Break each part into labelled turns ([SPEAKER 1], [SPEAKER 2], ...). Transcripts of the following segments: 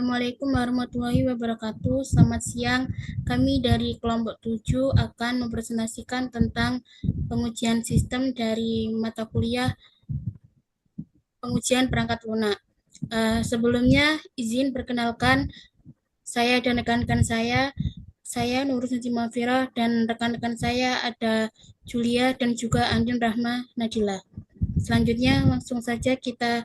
[SPEAKER 1] Assalamualaikum warahmatullahi wabarakatuh. Selamat siang. Kami dari kelompok 7 akan mempresentasikan tentang pengujian sistem dari mata kuliah pengujian perangkat lunak. Sebelumnya izin perkenalkan saya dan rekan-rekan saya Nurul Nanti Mafira dan rekan-rekan saya ada Julia dan juga Andin Rahma Nadila. Selanjutnya langsung saja kita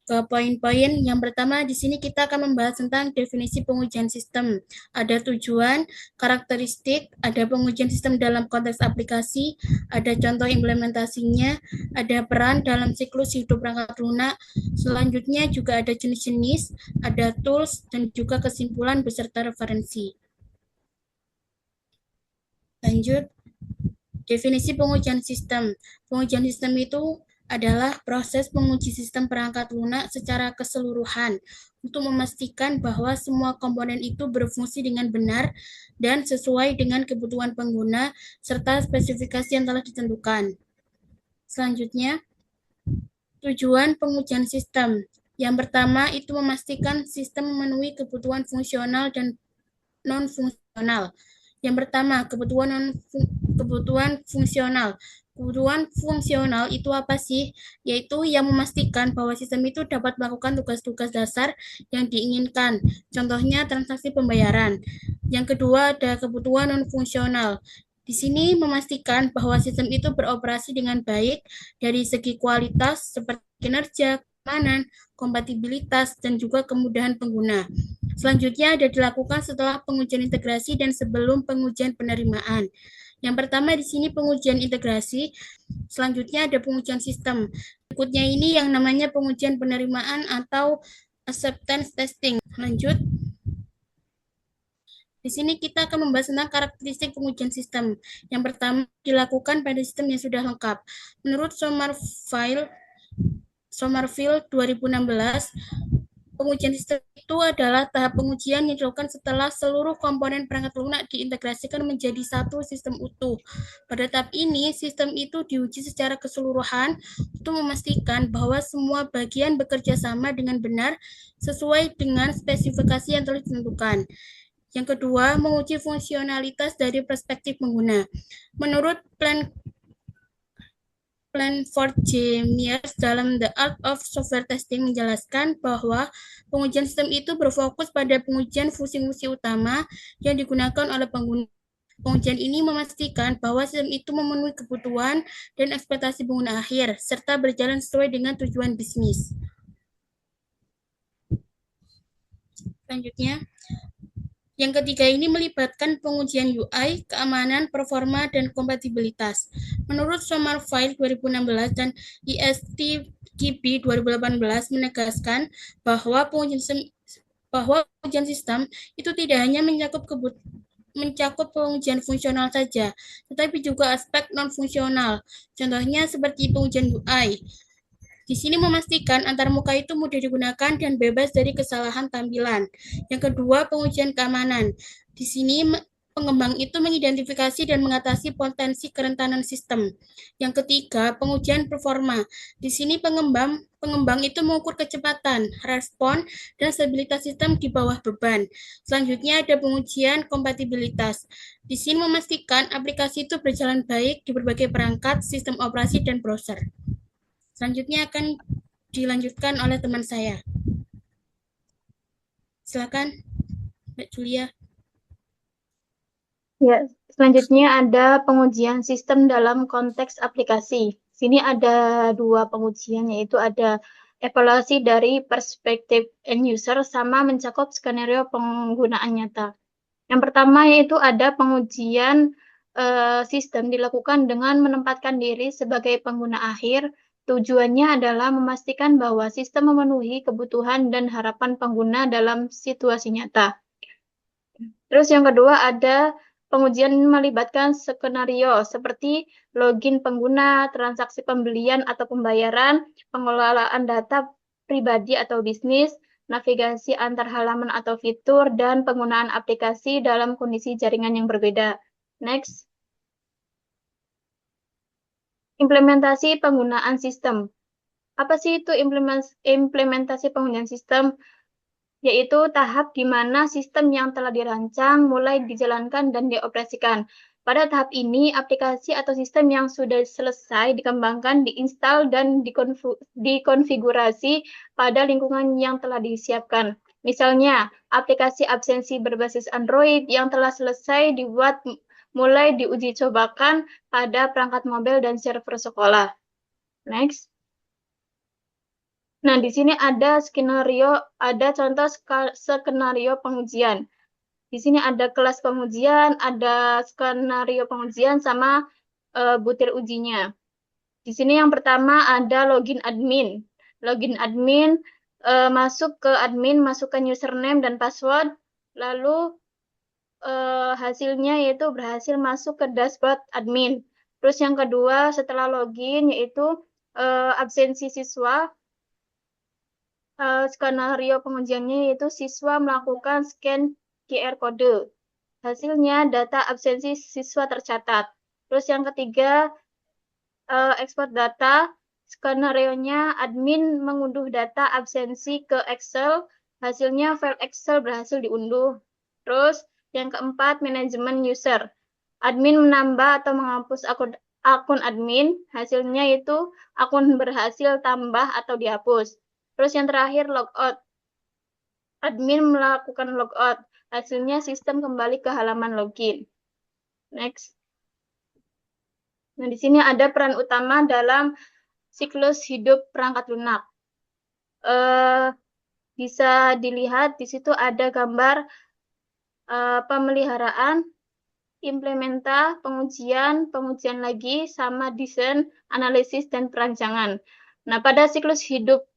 [SPEAKER 1] ke poin-poin. Yang pertama, di sini kita akan membahas tentang definisi pengujian sistem. Ada tujuan, karakteristik, ada pengujian sistem dalam konteks aplikasi, ada contoh implementasinya, ada peran dalam siklus hidup perangkat lunak. Selanjutnya juga ada jenis-jenis, ada tools, dan juga kesimpulan beserta referensi. Lanjut, definisi pengujian sistem. Pengujian sistem itu adalah proses menguji sistem perangkat lunak secara keseluruhan untuk memastikan bahwa semua komponen itu berfungsi dengan benar dan sesuai dengan kebutuhan pengguna serta spesifikasi yang telah ditentukan. Selanjutnya, tujuan pengujian sistem. Yang pertama itu memastikan sistem memenuhi kebutuhan fungsional dan non-fungsional. Yang pertama, kebutuhan fungsional. Kebutuhan fungsional itu apa sih? Yaitu yang memastikan bahwa sistem itu dapat melakukan tugas-tugas dasar yang diinginkan. Contohnya transaksi pembayaran. Yang kedua ada kebutuhan non-fungsional. Di sini memastikan bahwa sistem itu beroperasi dengan baik dari segi kualitas seperti kinerja, keamanan, kompatibilitas, dan juga kemudahan pengguna. Selanjutnya ada dilakukan setelah pengujian integrasi dan sebelum pengujian penerimaan. Yang pertama di sini pengujian integrasi, selanjutnya ada pengujian sistem. Berikutnya ini yang namanya pengujian penerimaan atau acceptance testing. Lanjut. Di sini kita akan membahas tentang karakteristik pengujian sistem. Yang pertama dilakukan pada sistem yang sudah lengkap. Menurut Somerville 2016, pengujian sistem itu adalah tahap pengujian yang dilakukan setelah seluruh komponen perangkat lunak diintegrasikan menjadi satu sistem utuh. Pada tahap ini, sistem itu diuji secara keseluruhan untuk memastikan bahwa semua bagian bekerja sama dengan benar sesuai dengan spesifikasi yang telah ditentukan. Yang kedua, menguji fungsionalitas dari perspektif pengguna. Menurut Planford J. Myers dalam The Art of Software Testing menjelaskan bahwa pengujian sistem itu berfokus pada pengujian fungsi-fungsi utama yang digunakan oleh pengguna. Pengujian ini memastikan bahwa sistem itu memenuhi kebutuhan dan ekspektasi pengguna akhir, serta berjalan sesuai dengan tujuan bisnis. Selanjutnya, yang ketiga ini melibatkan pengujian UI, keamanan, performa, dan kompatibilitas. Menurut Somerville 2016 dan ISTQB 2018 menegaskan bahwa pengujian sistem itu tidak hanya mencakup pengujian fungsional saja, tetapi juga aspek non-fungsional. Contohnya seperti pengujian UI. Di sini memastikan antarmuka itu mudah digunakan dan bebas dari kesalahan tampilan. Yang kedua, pengujian keamanan. Di sini pengembang itu mengidentifikasi dan mengatasi potensi kerentanan sistem. Yang ketiga, pengujian performa. Di sini pengembang itu mengukur kecepatan, respon, dan stabilitas sistem di bawah beban. Selanjutnya ada pengujian kompatibilitas. Di sini memastikan aplikasi itu berjalan baik di berbagai perangkat, sistem operasi, dan browser. Selanjutnya akan dilanjutkan oleh teman saya. Silakan, Mbak Julia.
[SPEAKER 2] Ya, selanjutnya ada pengujian sistem dalam konteks aplikasi. Sini ada dua pengujian, yaitu ada evaluasi dari perspektif end user sama mencakup skenario penggunaan nyata. Yang pertama yaitu ada pengujian sistem dilakukan dengan menempatkan diri sebagai pengguna akhir. Tujuannya adalah memastikan bahwa sistem memenuhi kebutuhan dan harapan pengguna dalam situasi nyata. Terus yang kedua ada pengujian melibatkan skenario seperti login pengguna, transaksi pembelian atau pembayaran, pengelolaan data pribadi atau bisnis, navigasi antar halaman atau fitur, dan penggunaan aplikasi dalam kondisi jaringan yang berbeda. Next. Implementasi penggunaan sistem. Apa sih itu implementasi pengujian sistem? Yaitu tahap di mana sistem yang telah dirancang mulai dijalankan dan dioperasikan. Pada tahap ini, aplikasi atau sistem yang sudah selesai dikembangkan, diinstal, dan dikonfigurasi pada lingkungan yang telah disiapkan. Misalnya, aplikasi absensi berbasis Android yang telah selesai dibuat mulai diuji cobakan pada perangkat mobil dan server sekolah. Next. Nah, di sini ada contoh skenario pengujian. Di sini ada kelas pengujian, ada skenario pengujian, sama butir ujinya. Di sini yang pertama ada login admin. Login admin, masuk ke admin, masukkan username dan password, lalu hasilnya yaitu berhasil masuk ke dashboard admin. Terus yang kedua setelah login yaitu absensi siswa. Skenario pengujiannya yaitu siswa melakukan scan QR kode. Hasilnya data absensi siswa tercatat. Terus yang ketiga, ekspor data. Skenario-nya admin mengunduh data absensi ke Excel. Hasilnya file Excel berhasil diunduh. Terus yang keempat, manajemen user. Admin menambah atau menghapus akun admin. Hasilnya itu akun berhasil tambah atau dihapus. Terus yang terakhir, logout. Admin melakukan logout. Hasilnya sistem kembali ke halaman login. Next. Nah, di sini ada peran utama dalam siklus hidup perangkat lunak. Bisa dilihat di situ ada gambar pemeliharaan, implementa, pengujian lagi, sama desain, analisis, dan perancangan. Nah, pada siklus hidup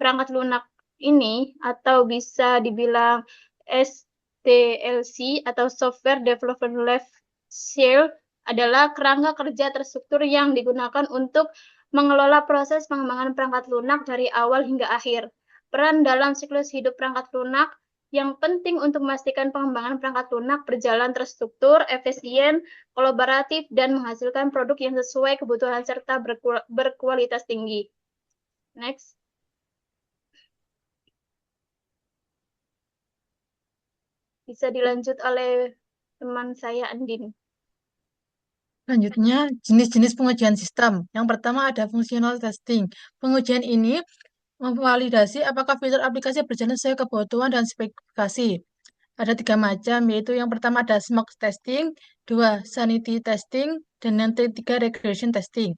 [SPEAKER 2] perangkat lunak ini, atau bisa dibilang SDLC atau Software Development Life Cycle, adalah kerangka kerja terstruktur yang digunakan untuk mengelola proses pengembangan perangkat lunak dari awal hingga akhir. Peran dalam siklus hidup perangkat lunak yang penting untuk memastikan pengembangan perangkat lunak berjalan terstruktur, efisien, kolaboratif, dan menghasilkan produk yang sesuai kebutuhan serta berkualitas tinggi. Next. Bisa dilanjut oleh teman saya, Andin.
[SPEAKER 3] Selanjutnya, jenis-jenis pengujian sistem. Yang pertama ada functional testing. Pengujian ini memvalidasi apakah fitur aplikasi berjalan sesuai kebutuhan dan spesifikasi. Ada 3 macam, yaitu yang pertama ada smoke testing, 2 sanity testing, dan yang ketiga regression testing.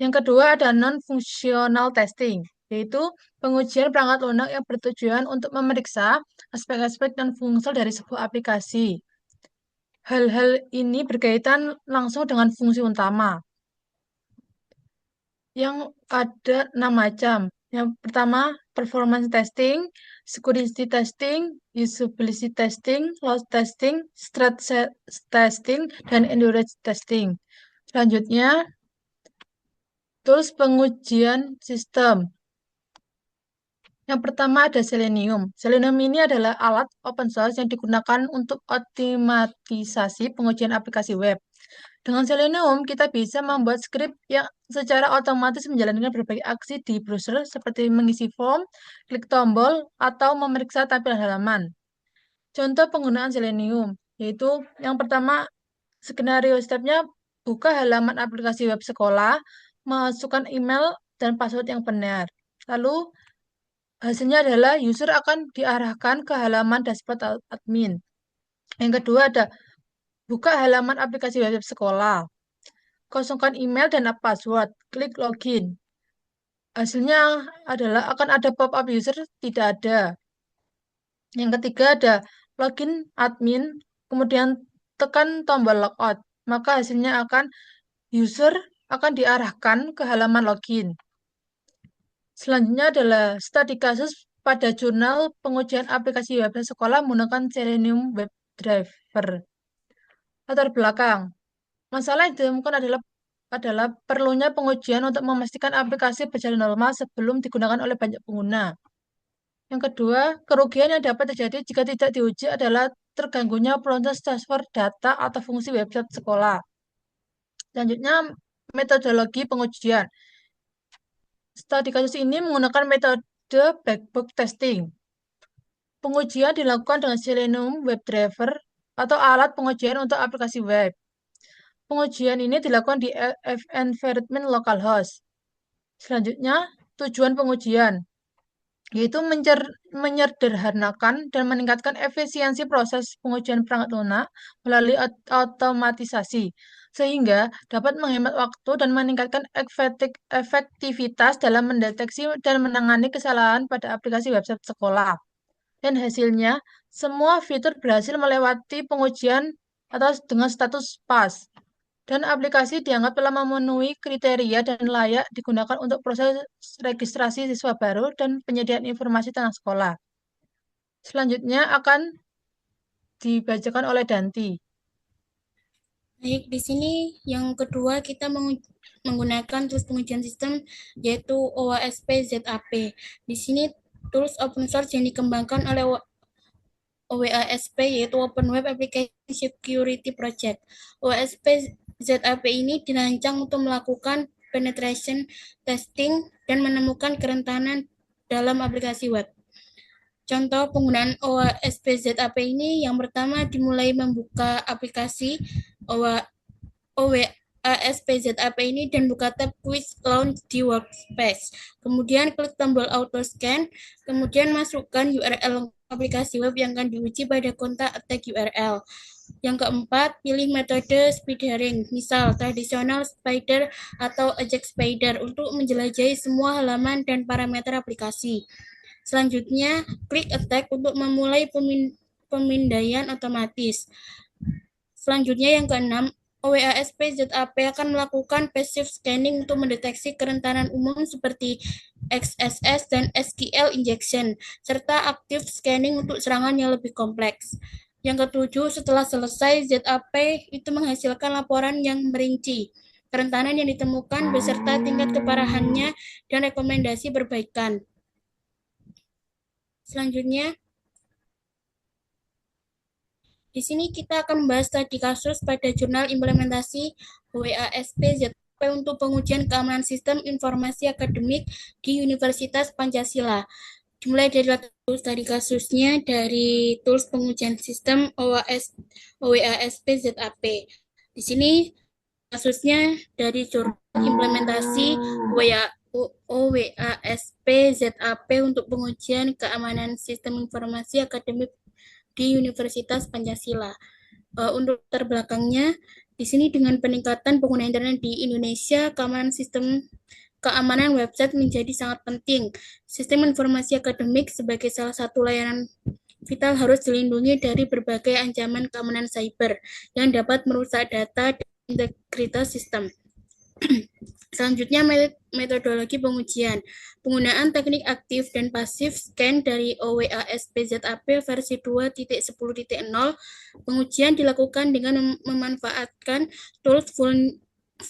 [SPEAKER 3] Yang kedua ada non-functional testing, yaitu pengujian perangkat lunak yang bertujuan untuk memeriksa aspek-aspek dan fungsi dari sebuah aplikasi. Hal-hal ini berkaitan langsung dengan fungsi utama. Yang ada 6 macam. Yang pertama, performance testing, security testing, usability testing, load testing, testing, dan endurance testing. Selanjutnya, tools pengujian sistem. Yang pertama ada Selenium. Selenium ini adalah alat open source yang digunakan untuk optimisasi pengujian aplikasi web. Dengan Selenium, kita bisa membuat skrip yang secara otomatis menjalankan berbagai aksi di browser seperti mengisi form, klik tombol, atau memeriksa tampilan halaman. Contoh penggunaan Selenium, yaitu yang pertama, skenario stepnya buka halaman aplikasi web sekolah, masukkan email dan password yang benar. Lalu, hasilnya adalah user akan diarahkan ke halaman dashboard admin. Yang kedua ada buka halaman aplikasi web sekolah. Kosongkan email dan password. Klik login. Hasilnya adalah akan ada pop-up user tidak ada. Yang ketiga ada login admin, kemudian tekan tombol logout. Maka hasilnya user akan diarahkan ke halaman login. Selanjutnya adalah studi kasus pada jurnal pengujian aplikasi web sekolah menggunakan Selenium WebDriver. Latar belakang. Masalah yang ditemukan adalah perlunya pengujian untuk memastikan aplikasi berjalan normal sebelum digunakan oleh banyak pengguna. Yang kedua, kerugian yang dapat terjadi jika tidak diuji adalah terganggunya proses transfer data atau fungsi website sekolah. Selanjutnya, metodologi pengujian. Studi kasus ini menggunakan metode black box testing. Pengujian dilakukan dengan Selenium WebDriver atau alat pengujian untuk aplikasi web. Pengujian ini dilakukan di environment localhost. Selanjutnya, tujuan pengujian yaitu menyederhanakan dan meningkatkan efisiensi proses pengujian perangkat lunak melalui otomatisasi, sehingga dapat menghemat waktu dan meningkatkan efektivitas dalam mendeteksi dan menangani kesalahan pada aplikasi website sekolah. Dan hasilnya, semua fitur berhasil melewati pengujian atau dengan status pas. Dan aplikasi dianggap telah memenuhi kriteria dan layak digunakan untuk proses registrasi siswa baru dan penyediaan informasi tentang sekolah. Selanjutnya akan dibacakan oleh Danti.
[SPEAKER 1] Baik, di sini yang kedua kita menggunakan tools pengujian sistem yaitu OWASP ZAP. Di sini tools open source yang dikembangkan oleh OWASP yaitu Open Web Application Security Project. OWASP ZAP ini dirancang untuk melakukan penetration testing dan menemukan kerentanan dalam aplikasi web. Contoh penggunaan OWASP ZAP ini yang pertama dimulai membuka aplikasi OWASP ZAP ini dan buka tab Quick Launch di Workspace. Kemudian klik tombol Auto Scan, kemudian masukkan URL aplikasi web yang akan diuji pada kontak attack URL. Yang keempat, pilih metode spidering, misal tradisional spider atau eject spider untuk menjelajahi semua halaman dan parameter aplikasi. Selanjutnya, klik attack untuk memulai pemindaian otomatis. Selanjutnya yang keenam, OWASP ZAP akan melakukan passive scanning untuk mendeteksi kerentanan umum seperti XSS dan SQL injection, serta active scanning untuk serangan yang lebih kompleks. Yang ketujuh, setelah selesai, ZAP itu menghasilkan laporan yang merinci kerentanan yang ditemukan beserta tingkat keparahannya dan rekomendasi perbaikan. Selanjutnya, di sini kita akan membahas studi kasus pada jurnal implementasi OWASP ZAP untuk pengujian keamanan sistem informasi akademik di Universitas Pancasila. Dimulai dari studi kasusnya dari tools pengujian sistem OWASP ZAP. Di sini kasusnya dari jurnal implementasi OWASP ZAP untuk pengujian keamanan sistem informasi akademik di Universitas Pancasila. Untuk terbelakangnya, di sini dengan peningkatan pengguna internet di Indonesia, keamanan website menjadi sangat penting. Sistem informasi akademik sebagai salah satu layanan vital harus dilindungi dari berbagai ancaman keamanan cyber yang dapat merusak data dan integritas sistem. Selanjutnya, metodologi pengujian. Penggunaan teknik aktif dan pasif scan dari OWASP ZAP versi 2.10.0. Pengujian dilakukan dengan memanfaatkan tools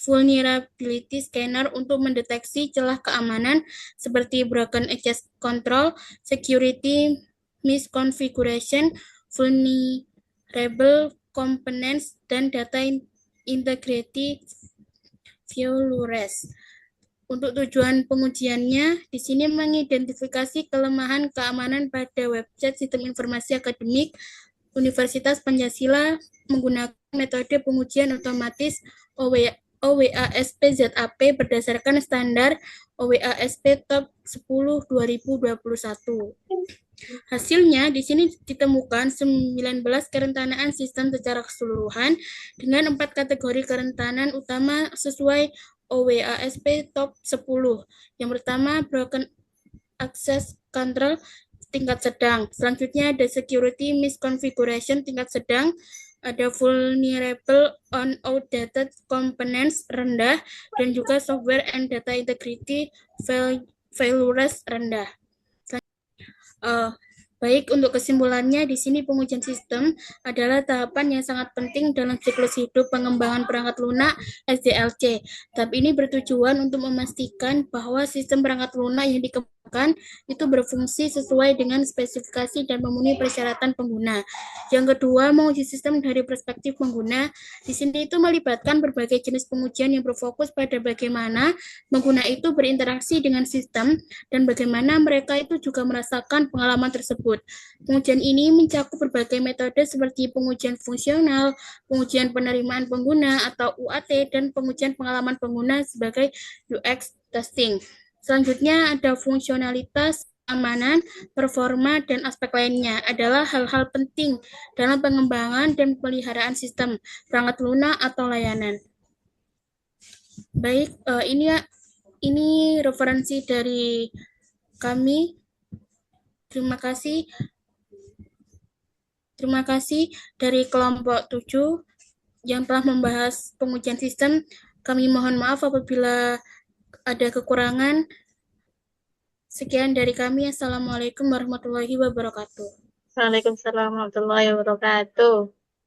[SPEAKER 1] vulnerability scanner untuk mendeteksi celah keamanan seperti broken access control, security misconfiguration, vulnerable components, dan data integrity violations. Untuk tujuan pengujiannya, di sini mengidentifikasi kelemahan keamanan pada website sistem informasi akademik Universitas Pancasila menggunakan metode pengujian otomatis OWASP ZAP berdasarkan standar OWASP Top 10 2021. Hasilnya, di sini ditemukan 19 kerentanan sistem secara keseluruhan dengan 4 kategori kerentanan utama sesuai OWASP Top 10. Yang pertama, broken access control tingkat sedang. Selanjutnya ada security misconfiguration tingkat sedang, ada vulnerable on outdated components rendah, dan juga software and data integrity failures rendah. Baik, untuk kesimpulannya, di sini pengujian sistem adalah tahapan yang sangat penting dalam siklus hidup pengembangan perangkat lunak SDLC. Tahap ini bertujuan untuk memastikan bahwa sistem perangkat lunak yang dikembangkan itu berfungsi sesuai dengan spesifikasi dan memenuhi persyaratan pengguna. Yang kedua, menguji sistem dari perspektif pengguna. Di sini itu melibatkan berbagai jenis pengujian yang berfokus pada bagaimana pengguna itu berinteraksi dengan sistem dan bagaimana mereka itu juga merasakan pengalaman tersebut. Pengujian ini mencakup berbagai metode seperti pengujian fungsional, pengujian penerimaan pengguna atau UAT, dan pengujian pengalaman pengguna sebagai UX testing. Selanjutnya ada fungsionalitas, keamanan, performa, dan aspek lainnya adalah hal-hal penting dalam pengembangan dan pemeliharaan sistem, perangkat lunak atau layanan. Baik, ini referensi dari kami. Terima kasih. Terima kasih dari kelompok 7 yang telah membahas pengujian sistem. Kami mohon maaf apabila ada kekurangan. Sekian dari kami. Assalamualaikum warahmatullahi wabarakatuh.
[SPEAKER 2] Waalaikumsalam warahmatullahi wabarakatuh.